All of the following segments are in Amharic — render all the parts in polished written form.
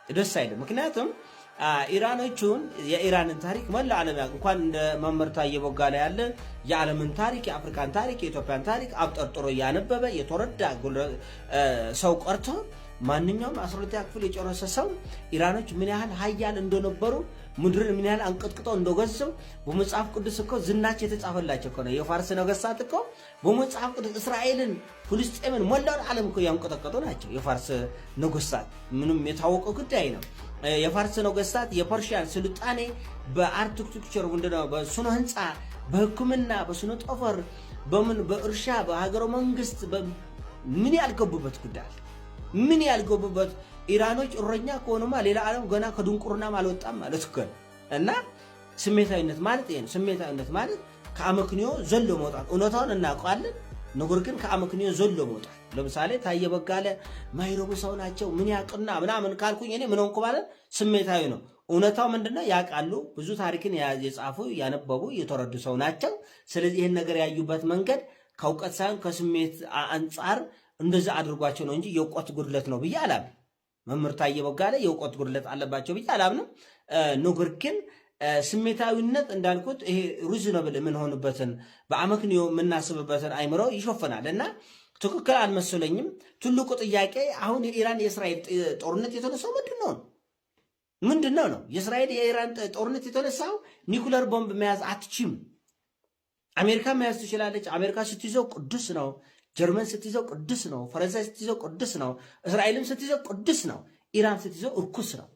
ደስ አይልም። ምክንያቱም ኢራኖቹን የኢራንን ታሪክ መላ ዓለም እንኳን እንደ መመርታ እየቦጋለ ያለ የዓለምን ታሪክ የአፍሪካን ታሪክ የኢትዮጵያን ታሪክ አብጠርጥሮ እያነበበ የተረዳ ሰው ቀርቶ ማንኛውም 12ኛ ክፍል የጨረሰ ሰው ኢራኖች ምን ያህል ሀያል እንደነበሩ ምድርን ምን ያህል አንቀጥቅጠው እንደገዙ በመጽሐፍ ቅዱስ እኮ ዝናቸው የተጻፈላቸው እኮ ነው። የፋርስ ነገስታት እኮ በመጽሐፍ ቅዱስ እስራኤልን፣ ፍልስጤምን ሞላውን ዓለም እኮ ያንቀጠቀጡ ናቸው። የፋርስ ነገስታት ምንም የታወቀ ጉዳይ ነው። የፋርስ ነገስታት የፐርሺያን ስልጣኔ በአርኪቴክቸር ምንድነው በስነ ህንፃ፣ በሕክምና፣ በስነ ጠፈር፣ በእርሻ፣ በሀገረ መንግስት ምን ያልገቡበት ጉዳይ ምን ያልገቡበት ኢራኖች እረኛ ከሆኑማ ሌላ ዓለም ገና ከድንቁርናም አልወጣም ማለት እኮ እና ስሜታዊነት ማለት ይሄ ነው። ስሜታዊነት ማለት ከአመክንዮ ዘሎ መውጣት። እውነታውን እናውቀዋለን፣ ነገር ግን ከአመክንዮ ዘሎ መውጣት። ለምሳሌ ታየ በጋለ ማይረቡ ሰው ናቸው ምን ያቅና ምናምን ካልኩኝ እኔ ምን ሆንኩ ማለት ስሜታዊ ነው። እውነታው ምንድነው? ያውቃሉ፣ ብዙ ታሪክን የጻፉ ያነበቡ የተረዱ ሰው ናቸው። ስለዚህ ይህን ነገር ያዩበት መንገድ ከእውቀት ሳይሆን ከስሜት አንጻር እንደዛ አድርጓቸው ነው እንጂ የእውቀት ጉድለት ነው ብዬ አላምንም። መምህር ታየ በጋለ የእውቀት ጉድለት አለባቸው ብዬ አላምንም። ነገር ግን ስሜታዊነት እንዳልኩት ይሄ ሪዝነብል የምንሆንበትን በአመክንዮ የምናስብበትን አይምሮ ይሾፈናል እና ትክክል አልመሰለኝም። ትልቁ ጥያቄ አሁን የኢራን የእስራኤል ጦርነት የተነሳው ምንድነው ነው? የእስራኤል የኢራን ጦርነት የተነሳው ኒኩለር ቦምብ መያዝ አትችም። አሜሪካ መያዝ ትችላለች። አሜሪካ ስትይዘው ቅዱስ ነው። ጀርመን ስትይዘው ቅዱስ ነው። ፈረንሳይ ስትይዘው ቅዱስ ነው። እስራኤልም ስትይዘው ቅዱስ ነው። ኢራን ስትይዘው እርኩስ ነው።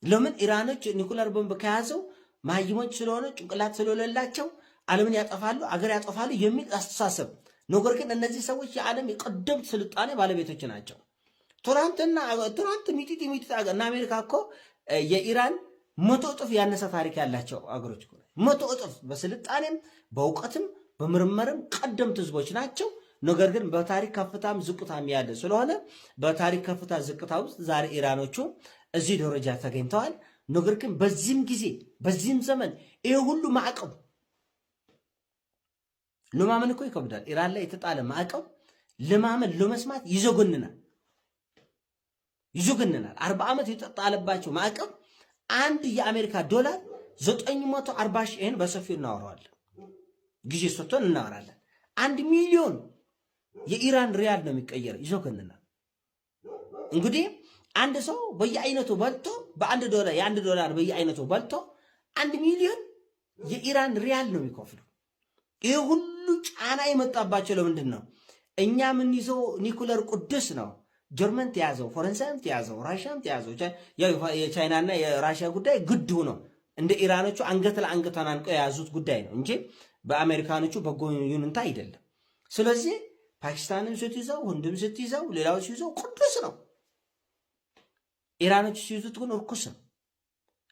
ለምን? ኢራኖች ኒኩለር ቦምብ ከያዘው መሃይሞች ስለሆነ ጭንቅላት ስለሌላቸው ዓለምን ያጠፋሉ፣ አገር ያጠፋሉ የሚል አስተሳሰብ። ነገር ግን እነዚህ ሰዎች የዓለም የቀደምት ስልጣኔ ባለቤቶች ናቸው። ትናንት ሚጢጢ እና አሜሪካ እኮ የኢራን 100 እጥፍ ያነሰ ታሪክ ያላቸው አገሮች እኮ 100 እጥፍ በስልጣኔም በእውቀትም በምርምርም ቀደምት ህዝቦች ናቸው። ነገር ግን በታሪክ ከፍታም ዝቅታም ያለ ስለሆነ በታሪክ ከፍታ ዝቅታ ውስጥ ዛሬ ኢራኖቹ እዚህ ደረጃ ተገኝተዋል። ነገር ግን በዚህም ጊዜ በዚህም ዘመን ይሄ ሁሉ ማዕቀብ ለማመን እኮ ይከብዳል። ኢራን ላይ የተጣለ ማዕቀብ ለማመን ለመስማት ይዘገንናል። 40 ዓመት የተጣለባቸው ማዕቀብ አንድ የአሜሪካ ዶላር 940 ሺህ ይሄን በሰፊው እናወራዋለን። ጊዜ ሰጥቶን እናወራለን። 1 ሚሊዮን የኢራን ሪያል ነው የሚቀየር። ይዘገንናል። እንግዲህ አንድ ሰው በየአይነቱ በልቶ በአንድ ዶላር የአንድ ዶላር በየአይነቱ በልቶ 1 ሚሊዮን የኢራን ሪያል ነው የሚከፍሉ። ይሄ ሁሉ ጫና የመጣባቸው ለምንድን ነው? እኛ ምን ይዘው ኒኩለር ቅዱስ ነው። ጀርመን ተያዘው፣ ፈረንሳይም ተያዘው፣ ራሽያም ተያዘው። የቻይናና የራሽያ ጉዳይ ግድ ሆኖ እንደ ኢራኖቹ አንገት ለአንገት ተናንቀው የያዙት ጉዳይ ነው እንጂ በአሜሪካኖቹ በጎ ይሁንታ አይደለም። ስለዚህ ፓኪስታንን ስትይዘው፣ ህንድም ስትይዘው፣ ሌላው ሲይዘው ቅዱስ ነው። ኢራኖቹ ሲይዙት ግን እርኩስ ነው።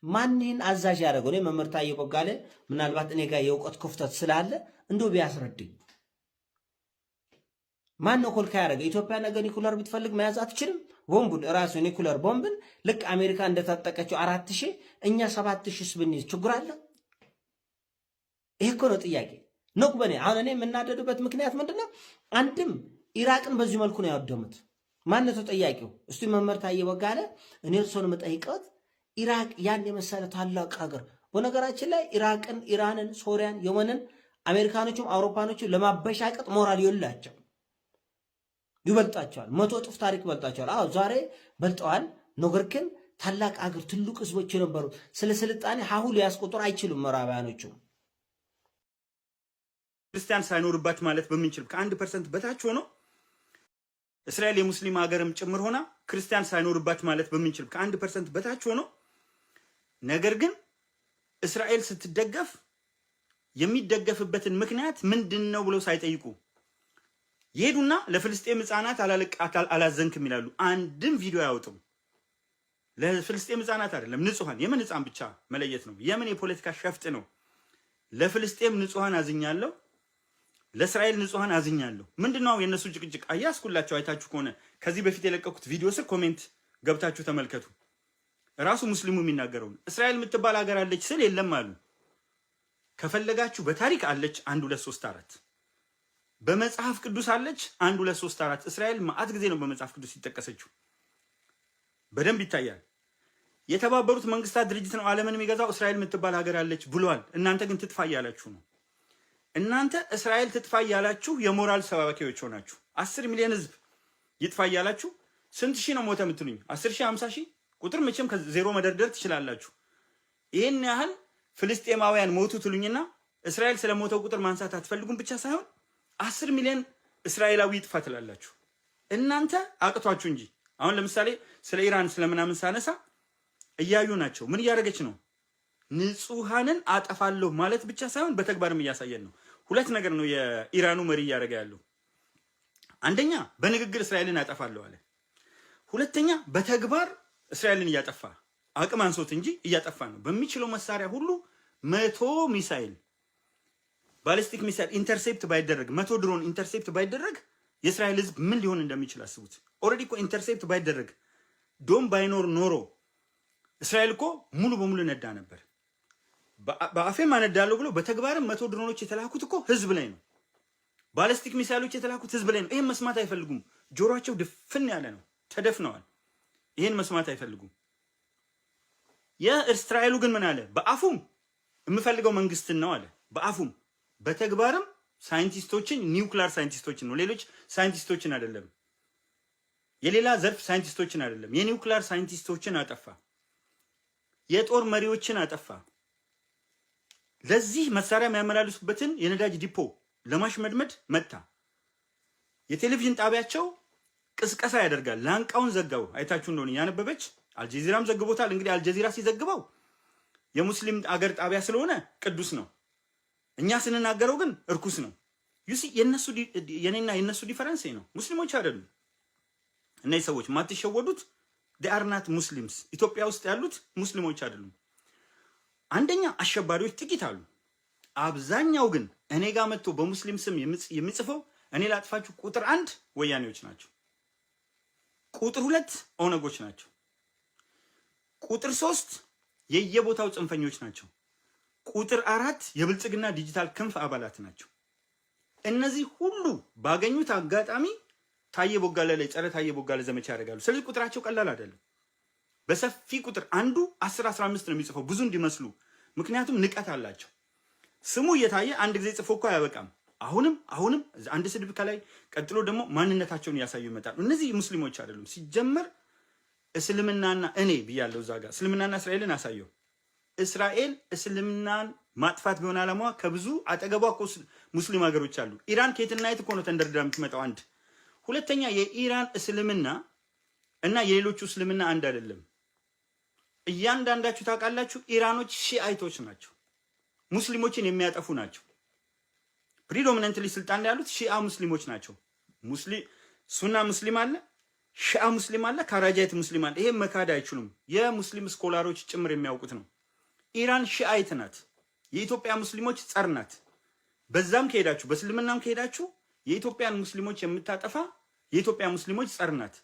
ማንን አዛዥ ያደረገው? እኔ መምህር ታየ በጋለ ምናልባት እኔ ጋር የእውቀት ክፍተት ስላለ እንደው ቢያስረድኝ። ማን ነው ኮልካ ያደረገ? ኢትዮጵያ ነገ ኒኩለር ብትፈልግ መያዝ አትችልም። ቦምቡን ራሱ ኒኩለር ቦምብን ልክ አሜሪካ እንደታጠቀችው 4000 እኛ 7000 ብንይዝ ችግር አለ? ይሄ እኮ ነው ጥያቄ ነው። በኔ አሁን እኔ የምናደዱበት ምክንያት ምንድነው? አንድም ኢራቅን በዚህ መልኩ ነው ያወደሙት። ማን ነው ተጠያቂው? እስቲ መምህር ታየ በጋለ እኔ እርሶን መጠይቀት ኢራቅ ያን የመሰለ ታላቅ ሀገር፣ በነገራችን ላይ ኢራቅን፣ ኢራንን፣ ሶሪያን፣ የመንን አሜሪካኖቹም አውሮፓኖቹም ለማበሻቀጥ ሞራል የላቸው፣ ይበልጣቸዋል። 100 እጥፍ ታሪክ ይበልጣቸዋል። አዎ ዛሬ በልጠዋል። ነገር ግን ታላቅ ሀገር ትልቅ ህዝቦች የነበሩ ስለ ስልጣኔ ሀሁ ሊያስቆጥሩ አይችሉም ምዕራባውያኖቹ። ክርስቲያን ሳይኖርባት ማለት በምንችል ከ1% በታች ሆኖ እስራኤል የሙስሊም ሀገርም ጭምር ሆና ክርስቲያን ሳይኖርባት ማለት በምንችል ከ1% በታች ሆኖ ነገር ግን እስራኤል ስትደገፍ የሚደገፍበትን ምክንያት ምንድነው ብለው ሳይጠይቁ ይሄዱና ለፍልስጤም ህፃናት አላዘንክም ይላሉ። አንድም ቪዲዮ ያወጡም። ለፍልስጤም ህፃናት አይደለም ንጹሃን የምን ህፃን ብቻ መለየት ነው። የምን የፖለቲካ ሸፍጥ ነው? ለፍልስጤም ንጹሃን አዝኛለሁ፣ ለእስራኤል ንጹሃን አዝኛለሁ። ምንድነው የነሱ ጭቅጭቅ? አያስኩላቸው። አይታችሁ ከሆነ ከዚህ በፊት የለቀኩት ቪዲዮ ስር ኮሜንት ገብታችሁ ተመልከቱ። ራሱ ሙስሊሙ የሚናገረው እስራኤል የምትባል ሀገር አለች ስል የለም አሉ። ከፈለጋችሁ በታሪክ አለች 1 2 3 4 በመጽሐፍ ቅዱስ አለች 1 2 3 4 እስራኤል ማአት ጊዜ ነው በመጽሐፍ ቅዱስ ይጠቀሰችው። በደንብ ይታያል። የተባበሩት መንግስታት ድርጅት ነው ዓለምን የሚገዛው፣ እስራኤል የምትባል ሀገር አለች ብሏል። እናንተ ግን ትጥፋ እያላችሁ ነው። እናንተ እስራኤል ትጥፋ እያላችሁ የሞራል ሰባኪዎች ሆናችሁ 10 ሚሊዮን ህዝብ ይጥፋ እያላችሁ ስንት ሺህ ነው ሞተ የምትሉኝ? 10 ሺህ 50 ሺህ ቁጥር መቼም ከዜሮ መደርደር ትችላላችሁ። ይህን ያህል ፍልስጤማውያን ሞቱ ትሉኝና እስራኤል ስለሞተው ቁጥር ማንሳት አትፈልጉም ብቻ ሳይሆን 10 ሚሊዮን እስራኤላዊ ይጥፋ ትላላችሁ። እናንተ አቅቷችሁ እንጂ። አሁን ለምሳሌ ስለ ኢራን ስለምናምን ሳነሳ እያዩ ናቸው። ምን እያደረገች ነው? ንጹሃንን አጠፋለሁ ማለት ብቻ ሳይሆን በተግባርም እያሳየን ነው። ሁለት ነገር ነው የኢራኑ መሪ እያደረገ ያለው። አንደኛ በንግግር እስራኤልን አጠፋለሁ አለ። ሁለተኛ በተግባር እስራኤልን እያጠፋ አቅም አንሶት እንጂ እያጠፋ ነው። በሚችለው መሳሪያ ሁሉ 100 ሚሳኤል ባሊስቲክ ሚሳኤል ኢንተርሴፕት ባይደረግ 100 ድሮን ኢንተርሴፕት ባይደረግ የእስራኤል ህዝብ ምን ሊሆን እንደሚችል አስቡት። ኦልሬዲ እኮ ኢንተርሴፕት ባይደረግ ዶም ባይኖር ኖሮ እስራኤል እኮ ሙሉ በሙሉ ነዳ ነበር። በአፌም አነዳለሁ ብሎ በተግባርም 100 ድሮኖች የተላኩት እኮ ህዝብ ላይ ነው። ባሊስቲክ ሚሳኤሎች የተላኩት ህዝብ ላይ ነው። ይሄን መስማት አይፈልጉም። ጆሮአቸው ድፍን ያለ ነው፣ ተደፍነዋል። ይሄን መስማት አይፈልጉም። የእስራኤሉ ግን ምን አለ? በአፉም የምፈልገው መንግስትን ነው አለ። በአፉም በተግባርም ሳይንቲስቶችን ኒውክሊየር ሳይንቲስቶችን ነው፣ ሌሎች ሳይንቲስቶችን አይደለም። የሌላ ዘርፍ ሳይንቲስቶችን አይደለም። የኒውክሊየር ሳይንቲስቶችን አጠፋ። የጦር መሪዎችን አጠፋ። ለዚህ መሳሪያ የሚያመላልሱበትን የነዳጅ ዲፖ ለማሽመድመድ መታ። የቴሌቪዥን ጣቢያቸው ቅስቀሳ ያደርጋል። ላንቃውን ዘጋው። አይታችሁ እንደሆነ ያነበበች አልጀዚራም ዘግቦታል። እንግዲህ አልጀዚራ ሲዘግበው የሙስሊም አገር ጣቢያ ስለሆነ ቅዱስ ነው፣ እኛ ስንናገረው ግን እርኩስ ነው። ዩሲ የኔና የነሱ ዲፈረንስ ነው። ሙስሊሞች አይደሉም እነዚህ ሰዎች። ማትሸወዱት they are not Muslims። ኢትዮጵያ ውስጥ ያሉት ሙስሊሞች አይደሉም። አንደኛ አሸባሪዎች ጥቂት አሉ። አብዛኛው ግን እኔ ጋር መጥቶ በሙስሊም ስም የሚጽፈው እኔ ላጥፋችሁ ቁጥር 1 ወያኔዎች ናቸው። ቁጥር 2 ኦነጎች ናቸው። ቁጥር 3 የየቦታው ጽንፈኞች ናቸው። ቁጥር 4 የብልጽግና ዲጂታል ክንፍ አባላት ናቸው። እነዚህ ሁሉ ባገኙት አጋጣሚ ታየ ቦጋለ ላይ ጸረ ታየ ቦጋለ ዘመቻ ያደርጋሉ። ስለዚህ ቁጥራቸው ቀላል አይደለም። በሰፊ ቁጥር አንዱ 10 15 ነው የሚጽፈው ብዙ እንዲመስሉ። ምክንያቱም ንቀት አላቸው። ስሙ እየታየ አንድ ጊዜ ጽፎ እኮ አያበቃም። አሁንም አንድ ስድብ ከላይ ቀጥሎ ደግሞ ማንነታቸውን ያሳዩ ይመጣሉ። እነዚህ ሙስሊሞች አይደሉም። ሲጀመር እስልምናና እኔ ብያለሁ እዛ ጋር እስልምናና እስራኤልን አሳየው። እስራኤል እስልምናን ማጥፋት ቢሆን ዓላማዋ ከብዙ አጠገቧ እኮ ሙስሊም ሀገሮች አሉ። ኢራን ከየትና የት እኮ ነው ተንደርድራ የምትመጣው? አንድ ሁለተኛ የኢራን እስልምና እና የሌሎቹ እስልምና አንድ አይደለም። እያንዳንዳችሁ ታውቃላችሁ፣ ኢራኖች ሺአይቶች ናቸው። ሙስሊሞችን የሚያጠፉ ናቸው። ፕሪዶሚናንትሊ ስልጣን ላይ ያሉት ሺአ ሙስሊሞች ናቸው። ሱና ሙስሊም አለ፣ ሺአ ሙስሊም አለ፣ ካራጃይት ሙስሊም አለ። ይሄ መካድ አይችሉም። የሙስሊም ስኮላሮች ጭምር የሚያውቁት ነው። ኢራን ሺአይት ናት። የኢትዮጵያ ሙስሊሞች ጸር ናት። በዛም ከሄዳችሁ በእስልምናም ከሄዳችሁ የኢትዮጵያን ሙስሊሞች የምታጠፋ የኢትዮጵያ ሙስሊሞች ጸር ናት።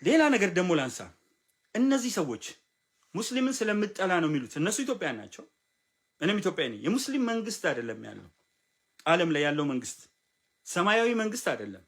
ሌላ ነገር ደግሞ ላንሳ። እነዚህ ሰዎች ሙስሊምን ስለምጠላ ነው የሚሉት። እነሱ ኢትዮጵያውያን ናቸው፣ እኔም ኢትዮጵያዊ ነኝ። የሙስሊም መንግስት አይደለም ያለው ዓለም ላይ ያለው መንግስት፣ ሰማያዊ መንግስት አይደለም።